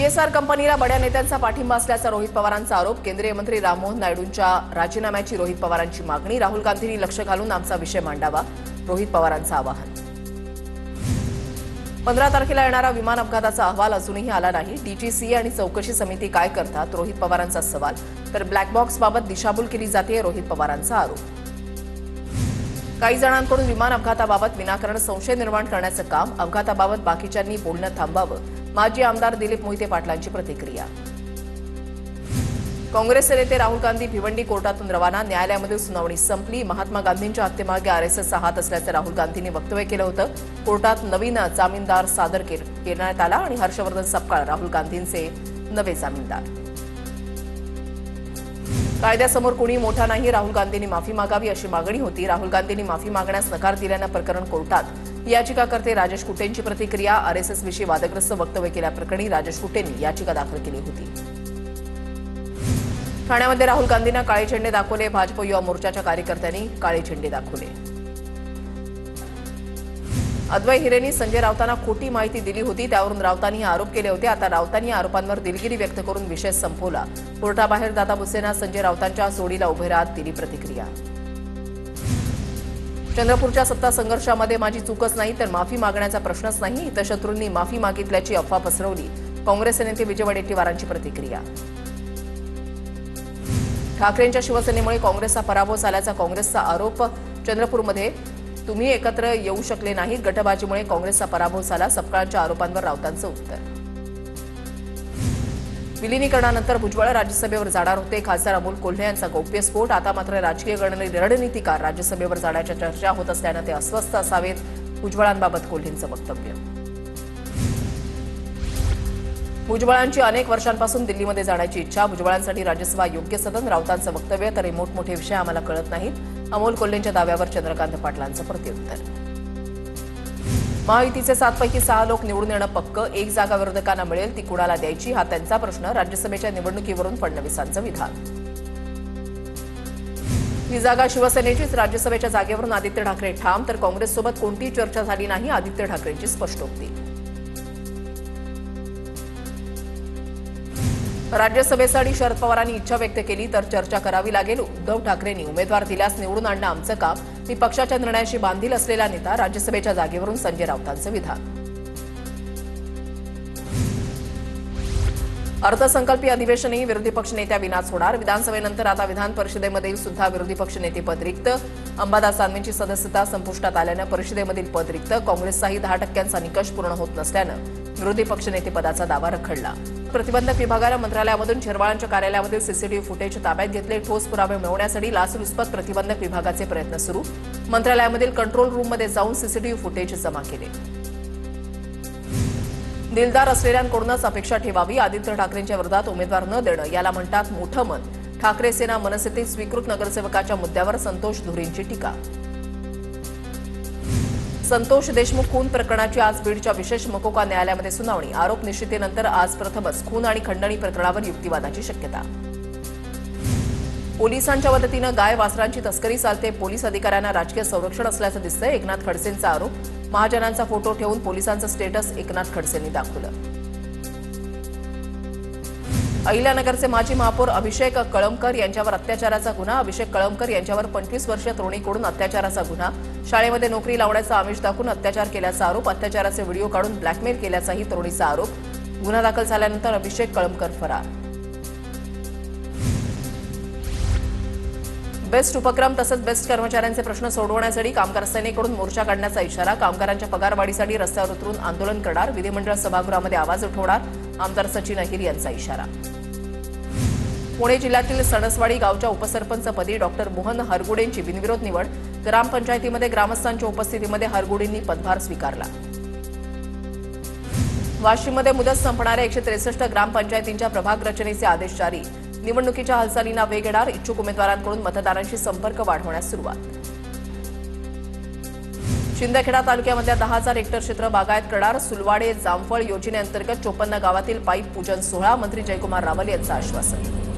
CSR कंपनीला बड्या नेत्यांचा पाठिंबा असल्याचा रोहित पवारांचा आरोप। केंद्रीय मंत्री राममोहन नायडूंच्या राजीनाम्याची रोहित पवारांची मागणी। राहुल गांधींनी लक्ष घालून आमचा विषय मांडावा, रोहित पवारांचं आवाहन। 15 तारखेला येणारा विमान अपघाताचा अहवाल अजूनही आला नाही। डीजीसीए आणि चौकशी समिती काय करतात, रोहित पवारांचा सवाल। तर ब्लॅक बॉक्सबाबत दिशाभूल केली जाते, रोहित पवारांचा आरोप। काही जणांकडून विमान अपघाताबाबत विनाकारण संशय निर्माण करण्याचं काम, अपघाताबाबत बाकीच्यांनी बोलणं थांबावं, माजी आमदार दिलीप मोहिते पाटलांची प्रतिक्रिया। काँग्रेसचे नेते राहुल गांधी भिवंडी कोर्टातून रवाना। न्यायालयामध्ये सुनावणी संपली। महात्मा गांधींच्या हत्येमागे आरएसएसचा हात असल्याचं राहुल गांधींनी वक्तव्य केलं होतं। कोर्टात नवीन जामीनदार सादर करण्यात आला आणि हर्षवर्धन सपकाळ राहुल गांधींचे नवे जामीनदार। कायद्यासमोर कोणी मोठा नाही, राहुल गांधींनी माफी मागावी अशी मागणी होती। राहुल गांधींनी माफी मागण्यास नकार दिल्यानं प्रकरण कोर्टात। याचिकाकर्ते राजेश कुटेंची प्रतिक्रिया। आरएसएस विषयी वादग्रस्त वक्तव्य केल्याप्रकरणी राजेश कुटेंनी याचिका दाखल केली होती। ठाण्यामध्ये राहुल गांधींना काळे झेंडे दाखवले। भाजप युवा मोर्चाच्या कार्यकर्त्यांनी काळे झेंडे दाखवले। अद्वै हिरेंनी संजय राऊतांना खोटी माहिती दिली होती, त्यावरून राऊतांनी आरोप केले होते। आता राऊतांनी आरोपांवर दिलगिरी व्यक्त करून विषय संपवला। कोर्टाबाहेर दादा भुसेंना संजय राऊतांच्या जोडीला उभे राहत दिली प्रतिक्रिया। चंद्रपूरच्या सत्ता संघर्षामध्ये माझी चूकच नाही तर माफी मागण्याचा प्रश्नच नाही, हितशत्रूंनी माफी मागितल्याची अफवा पसरवली। काँग्रेसचे नेते विजय वडेट्टीवारांची प्रतिक्रिया। ठाकरेंच्या शिवसेनेमुळे काँग्रेसचा पराभव झाल्याचा काँग्रेसचा आरोप। चंद्रपूरमध्ये तुम्ही एकत्र येऊ शकले नाहीत, गटबाजीमुळे काँग्रेसचा पराभव झाला। सपकाळांच्या आरोपांवर राऊतांचं उत्तर। विलिनीकरणानंतर भुजबळ राज्यसभेवर जाणार होते। खासदार अमोल कोल्हे यांचा गौप्यस्फोट। आता मात्र राजकीय रणनीतिकार राज्यसभेवर जाण्याच्या चर्चा होत असल्यानं ते अस्वस्थ असावेत, भुजबळांबाबत कोल्हेंचं वक्तव्य। भुजबळांची अनेक वर्षांपासून दिल्लीमध्ये जाण्याची इच्छा। भुजबळांसाठी राज्यसभा योग्य सदन, राऊतांचं वक्तव्य। तर मोठमोठे विषय आम्हाला कळत नाहीत, अमोल कोल्हेंच्या दाव्यावर चंद्रकांत पाटलांचं प्रत्युत्तर। महायुतीचे 7 पैकी 6 लोक निवडून येणं पक्क, 1 जागा विरोधकांना मिळेल, ती कुणाला द्यायची हा त्यांचा प्रश्न। राज्यसभेच्या निवडणुकीवरून फडणवीसांचं विधान। ही जागा शिवसेनेचीच, राज्यसभेच्या जागेवरून आदित्य ठाकरे ठाम। तर काँग्रेससोबत कोणतीही चर्चा झाली नाही, आदित्य ठाकरेंची स्पष्टोक्ती। राज्यसभेसाठी शरद पवारांनी इच्छा व्यक्त केली तर चर्चा करावी लागेल। उद्धव ठाकरेंनी उमेदवार दिल्यास निवडून आणणं आमचं काम, मी पक्षाच्या निर्णयाशी बांधील असलेला नेता। राज्यसभेच्या जागेवरून संजय राऊतांचं विधान। अर्थसंकल्पीय अधिवेशनही विरोधी पक्षनेत्या विनाच होणार। विधानसभेनंतर आता विधान परिषदेमधील सुद्धा विरोधी पक्षनेतेपद रिक्त। अंबादास दानवेंची सदस्यता संपुष्टात आल्यानं परिषदेमधील पद रिक्त। काँग्रेसचाही 10% निकष पूर्ण होत नसल्यानं विरोधी पक्षनेतेपदाचा दावा रखडला। प्रतिबंधक विभागाला मंत्रालयामधून शिरवाळांच्या कार्यालयामधील सीसीटीव्ही फुटेज ताब्यात घेतले। ठोस पुरावे मिळवण्यासाठी लाचलुचपत प्रतिबंधक विभागाचे प्रयत्न सुरू। मंत्रालयामधील कंट्रोल रूममध्ये जाऊन सीसीटीव्ही फुटेज जमा केले। दिलदार असलेल्यांकडूनच अपेक्षा ठेवावी, आदित्य ठाकरेंच्या विरोधात उमेदवार न देणं याला म्हणतात मोठं मन। ठाकरे सेना मनसेतील स्वीकृत नगरसेवकाच्या मुद्द्यावर संतोष धुरेंची टीका। संतोष देशमुख खून प्रकरणाची आज बीडच्या विशेष मकोका न्यायालयामध्ये सुनावणी। आरोप निश्चितीनंतर आज प्रथमच खून आणि खंडणी प्रकरणावर युक्तिवादाची शक्यता। पोलिसांच्या मदतीनं गाय वासरांची तस्करी चालते, पोलीस अधिकाऱ्यांना राजकीय संरक्षण असल्याचं दिसतंय, एकनाथ खडसेंचा आरोप। महाजनांचा फोटो ठेवून पोलिसांचं स्टेटस एकनाथ खडसेंनी दाखवलं। अहिल्यानगरचे माजी महापौर अभिषेक कळमकर यांच्यावर अत्याचाराचा गुन्हा। अभिषेक कळमकर यांच्यावर 25 वर्षीय तरुणीकडून अत्याचाराचा गुन्हा। शाळेमध्ये नोकरी लावण्याचा आमिष दाखवून अत्याचार केल्याचा आरोप। अत्याचाराचे व्हिडिओ काढून ब्लॅकमेल केल्याचाही तरुणीचा आरोप। गुन्हा दाखल झाल्यानंतर अभिषेक कळमकर फरार। बेस्ट उपक्रम तसंच बेस्ट कर्मचाऱ्यांचे प्रश्न सोडवण्यासाठी कामगार सेनेकडून मोर्चा काढण्याचा इशारा। कामगारांच्या पगारवाढीसाठी रस्त्यावर उतरून आंदोलन करणार, विधिमंडळ सभागृहामध्ये आवाज उठवणार, आमदार सचिन अहिर यांचा इशारा। पुणे जिल्ह्यातील सणसवाडी गावच्या उपसरपंचपदी डॉक्टर मोहन हरगुडेंची बिनविरोध निवड। ग्रामपंचायतीमध्ये ग्रामस्थांच्या उपस्थितीमध्ये हरगुडेंनी पदभार स्वीकारला। वाशिममध्ये मुदत संपणाऱ्या 163 ग्रामपंचायतींच्या प्रभाग रचनेचे आदेश जारी। निवडणुकीच्या हालचालींना वेग येणार, इच्छुक उमेदवारांकडून मतदारांशी संपर्क वाढवण्यास सुरुवात। शिंदखेडा तालुक्यामधल्या 10,000 हेक्टर क्षेत्र बागायत करणार। सुलवाडे जामफळ योजनेअंतर्गत 54 गावातील पाईप पूजन सोहळा। मंत्री जयकुमार रावल यांचं आश्वासन।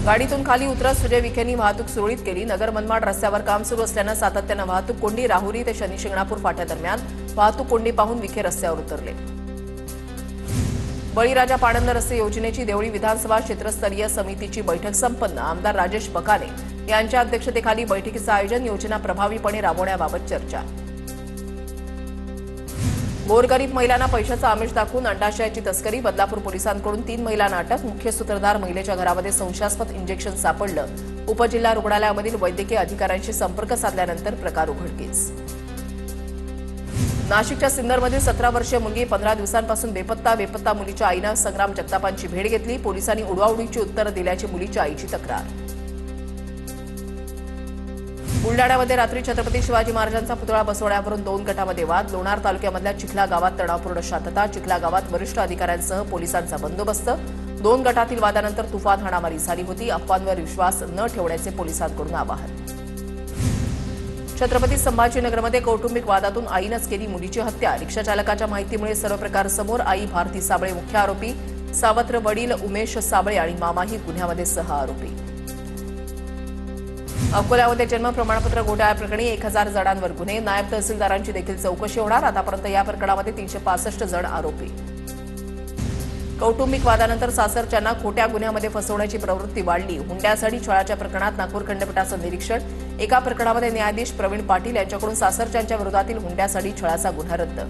गाडीतून खाली उतरत सुजय विखेंनी वाहतूक सुरळीत केली। नगर मनमाड रस्त्यावर काम सुरू असल्यानं सातत्यानं वाहतूक कोंडी। राहुरी ते शनी शिंगणापूर फाट्यादरम्यान वाहतूक कोंडी पाहून विखे रस्त्यावर उतरले। बळीराजा पाणंद रस्ते योजनेची देवळी विधानसभा क्षेत्रस्तरीय समितीची बैठक संपन्न. आमदार राजेश बकाने यांच्या अध्यक्षतेखाली बैठकीचं आयोजन. योजना प्रभावीपणे राबवण्याबाबत चर्चा. गोरगरीब महिलांना पैशाचा आमिष दाखवून अंडाशयाची तस्करी. बदलापूर पोलिसांकडून 3 महिलांना अटक. मुख्य सूत्रधार महिलेच्या घरामध्ये संशयास्पद इंजेक्शन सापडलं. उपजिल्हा रुग्णालयामधील वैद्यकीय अधिकाऱ्यांशी संपर्क साधल्यानंतर प्रकार उघडकीस. नाशिकच्या सिन्नरमधील 17 वर्षीय मुलगी 15 दिवसांपासून बेपत्ता मुलीच्या आईनं संग्राम जगतापांची भेट घेतली. पोलिसांनी उडवाउडवीची उत्तरं दिल्याची मुलीच्या आईची तक्रार. बुलडाण्यामध्ये रात्री छत्रपती शिवाजी महाराजांचा पुतळा बसवण्यावरून 2 गटामध्ये वाद. लोणार तालुक्यामधल्या चिखला गावात तणावपूर्ण शांतता. चिखला गावात वरिष्ठ अधिकाऱ्यांसह पोलिसांचा बंदोबस्त. 2 गटातील वादानंतर तुफान हाणामारी झाली होती. अफवांवर विश्वास न ठेवण्याचे पोलिसांकडून आवाहन. छत्रपती संभाजीनगरमध्ये कौटुंबिक वादातून आईनंच केली मुलीची हत्या. रिक्षाचालकाच्या माहितीमुळे सर्व प्रकार समोर. आई भारती साबळे मुख्य आरोपी. सावत्र वडील उमेश साबळे आणि मामाही गुन्ह्यामध्ये सह आरोपी. अकोल्यामध्ये जन्म प्रमाणपत्र घोटाळ्याप्रकरणी 1000 जणांवर गुन्हे. नायब तहसीलदारांची देखील चौकशी होणार. आतापर्यंत या प्रकरणामध्ये 365 जण आरोपी. कौटुंबिक वादानंतर सासरच्यांना खोट्या गुन्ह्यामध्ये फसवण्याची प्रवृत्ती वाढली. हुंड्यासाठी छळाच्या प्रकरणात नागपूर खंडपीठाचं निरीक्षण. एका प्रकरणामध्ये न्यायाधीश प्रवीण पाटील यांच्याकडून सासरच्यांच्या विरोधातील हुंड्यासाठी छळाचा गुन्हा रद्द.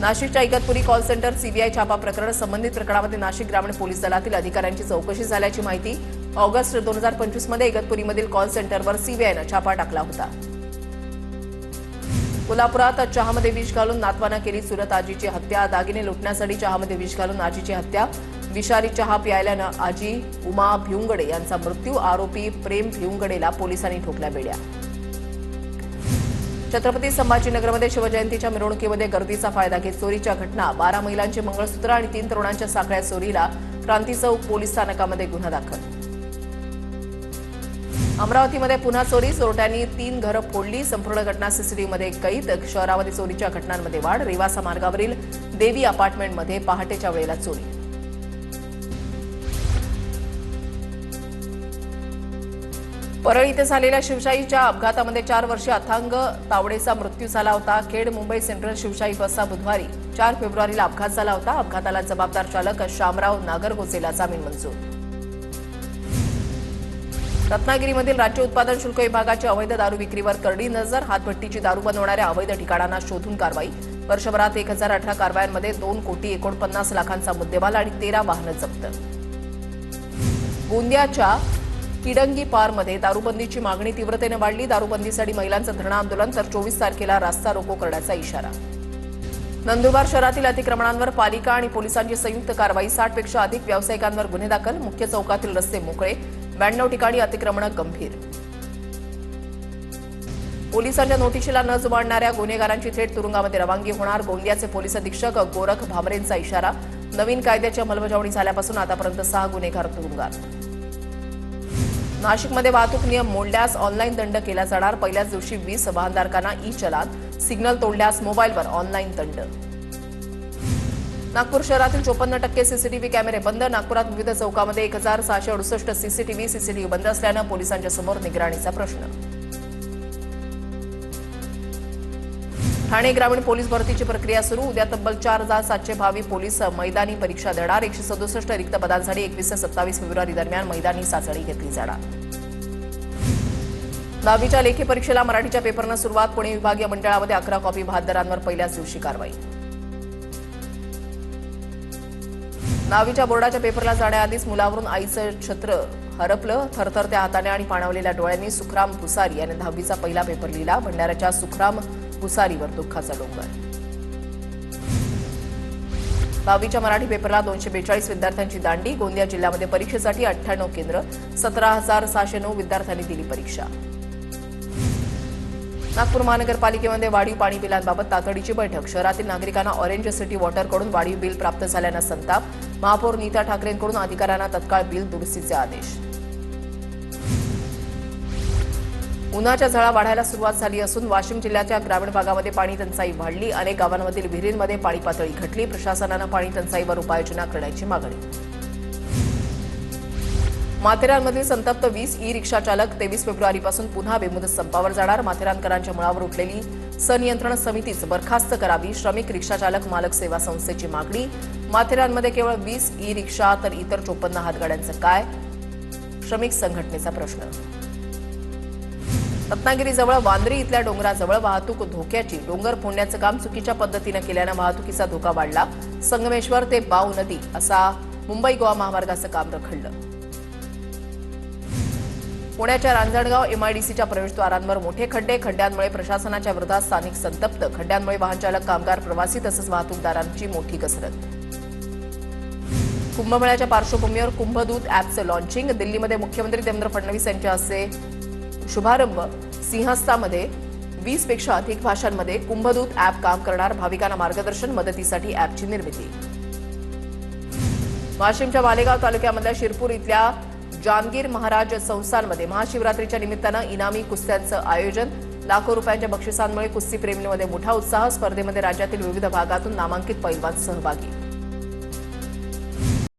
नाशिकच्या इगतपुरी कॉल सेंटर सीबीआय छापा प्रकरण. संबंधित प्रकरणामध्ये नाशिक ग्रामीण पोलीस दलातील अधिकाऱ्यांची चौकशी झाल्याची माहिती. ऑगस्ट 2025 मध्ये इगतपुरीमधील कॉल सेंटरवर सीबीआयनं छापा टाकला होता. कोल्हापुरात चहामध्ये विष घालून नातवानं केली चुलत आजीची हत्या. दागिने लुटण्यासाठी चहामध्ये विष घालून आजीची हत्या. विषारी चहा प्यायल्यानं आजी उमा भिवंगडे यांचा मृत्यू. आरोपी प्रेम भिवंगडेला पोलिसांनी ठोकल्या बेड्या. छत्रपती संभाजीनगरमध्ये शिवजयंतीच्या मिरवणुकीमध्ये गर्दीचा फायदा घेत चोरीच्या घटना. 12 महिलांचे मंगळसूत्र आणि 3 तरुणांच्या साखळ्या चोरीला. क्रांती चौक पोलीस स्थानकामध्ये गुन्हा दाखल. अमरावतीमध्ये पुन्हा चोरी. चोरट्यांनी 3 घरं फोडली. संपूर्ण घटना सीसीटीव्हीमध्ये कैद. शहरामध्ये चोरीच्या घटनांमध्ये वाढ. रेवासा मार्गावरील देवी अपार्टमेंटमध्ये पहाटेच्या वेळेला चोरी. परळी इथे झालेल्या शिवशाहीच्या अपघातामध्ये 4 वर्षीय अथांग तावडेचा मृत्यू झाला होता. खेड मुंबई सेंट्रल शिवशाही बसचा बुधवारी 4 फेब्रुवारीला अपघात झाला होता. अपघाताला जबाबदार चालक शामराव नागरगोसेला जामीन मंजूर. रत्नागिरीमधील राज्य उत्पादन शुल्क विभागाची अवैध दारू विक्रीवर करडी नजर. हातभट्टीची दारू बनवणाऱ्या अवैध ठिकाणांना शोधून कारवाई. वर्षभरात 1018 कारवायांमध्ये 2,49,00,000 मुद्देमाल आणि 13 वाहनं जप्त. गोंदियाच्या किडंगी पारमध्ये दारूबंदीची मागणी तीव्रतेने वाढली. दारूबंदीसाठी महिलांचं धरणं आंदोलन तर 24 तारखेला रास्ता रोको करण्याचा इशारा. नंदुरबार शहरातील अतिक्रमणांवर पालिका आणि पोलिसांची संयुक्त कारवाई. 60 पेक्षा अधिक व्यावसायिकांवर गुन्हे दाखल. मुख्य चौकातील रस्ते मोकळे. 92 ठिकाणी अतिक्रमणं गंभीर. पोलिसांच्या नोटिशीला न जुमानणाऱ्या गुन्हेगारांची थेट तुरुंगामध्ये रवानगी होणार. गोंदियाचे पोलीस अधीक्षक गोरख भामरेंचा इशारा. नवीन कायद्याची अंमलबजावणी झाल्यापासून आतापर्यंत 6 गुन्हेगार तुरुंगात. नाशिकमध्ये वाहतूक नियम मोडल्यास ऑनलाईन दंड केला जाणार. पहिल्याच दिवशी 20 वाहनधारकांना ई चलान. सिग्नल तोडल्यास मोबाईलवर ऑनलाईन दंड. नागपूर शहरातील 54% सीसीटीव्ही कॅमेरे बंद. नागपुरात विविध चौकामध्ये 1668 सीसीटीव्ही बंद असल्यानं पोलिसांच्या समोर निगराणीचा प्रश्न. ठाणे ग्रामीण पोलीस भरतीची प्रक्रिया सुरू. उद्या तब्बल 4722 पोलीस मैदानी परीक्षा देणार. 167 रिक्त पदांसाठी 21 ते 27 फेब्रुवारी दरम्यान मैदानी चाचणी घेतली जाणार. 10वीच्या लेखी परीक्षेला मराठीच्या पेपरनं सुरुवात. पुणे विभागीय मंडळामध्ये 11 कॉपी बहादरांवर पहिल्याच दिवशी कारवाई. 10वीच्या बोर्डाच्या पेपरला जाण्याआधीच मुलावरून आईचं छत्र हरपलं. थरथरत्या हाताने आणि पाणावलेल्या डोळ्यांनी सुखराम भुसारी याने 10वीचा पहिला पेपर लिहिला. भंडाऱ्याच्या सुखराम भुसारीवर दुःखाचा डोंगर. 10वीच्या मराठी पेपरला 242 विद्यार्थ्यांची दांडी. गोंदिया जिल्ह्यामध्ये परीक्षेसाठी 98 केंद्र. 17,609 विद्यार्थ्यांनी दिली परीक्षा. नागपूर महानगरपालिकेमध्ये वाढीव पाणी बिलांबाबत तातडीची बैठक. शहरातील नागरिकांना ऑरेंज सिटी वॉटरकडून वाढीव बिल प्राप्त झाल्यानं संताप. महापौर नीता ठाकरेंकडून अधिकाऱ्यांना तत्काळ बिल दुरुस्तीचे आदेश. उन्हाच्या झळा वाढायला सुरुवात झाली असून वाशिम जिल्ह्याच्या ग्रामीण भागामध्ये पाणी टंचाई वाढली. अनेक गावांमधील विहिरींमध्ये पाणी पातळी घटली. प्रशासनानं पाणी टंचाईवर उपाययोजना करण्याची मागणी. माथेरानमधील संतप्त 20 ई रिक्षा चालक 23 फेब्रुवारीपासून पुन्हा बेमुदत संपावर जाणार. माथेरानकरांच्या मुळावर उठलेली सनियंत्रण समितीच बरखास्त करावी. श्रमिक रिक्षाचालक मालक सेवा संस्थेची मागणी. माथेरानमध्ये केवळ 20 ई रिक्षा तर इतर 54 हातगाड्यांचं काय? श्रमिक संघटनेचा प्रश्न. रत्नागिरीजवळ वांद्री इथल्या डोंगराजवळ वाहतूक धोक्याची. डोंगर फोडण्याचं काम चुकीच्या पद्धतीनं केल्यानं वाहतुकीचा धोका वाढला. संगमेश्वर ते बाव नदी असा मुंबई गोवा महामार्गाचं काम रखडलं. पुण्याच्या रांजणगाव एमआयडीसीच्या प्रवेशद्वारांवर मोठे खड्डे. खड्ड्यांमुळे प्रशासनाच्या विरोधात स्थानिक संतप्त. खड्ड्यांमुळे वाहनचालक, कामगार, प्रवासी तसंच वाहतूकदारांची मोठी कसरत. कुंभमेळ्याच्या पार्श्वभूमीवर कुंभदूत ॲपचं लॉन्चिंग. दिल्लीमध्ये मुख्यमंत्री देवेंद्र फडणवीस यांच्या हस्ते शुभारंभ. सिंहस्थामध्ये 20 पेक्षा अधिक भाषांमध्ये कुंभदूत ॲप काम करणार. भाविकांना मार्गदर्शन, मदतीसाठी ॲपची निर्मिती. वाशिमच्या मालेगाव तालुक्यामधल्या शिरपूर इथल्या जानगीर महाराज संस्थानमध्ये महाशिवरात्रीच्या निमित्तानं इनामी कुस्त्यांचं आयोजन. लाखो रुपयांच्या बक्षिसांमुळे कुस्तीप्रेमींमध्ये मोठा उत्साह. स्पर्धेमध्ये राज्यातील विविध भागातून नामांकित पैलवान सहभागी.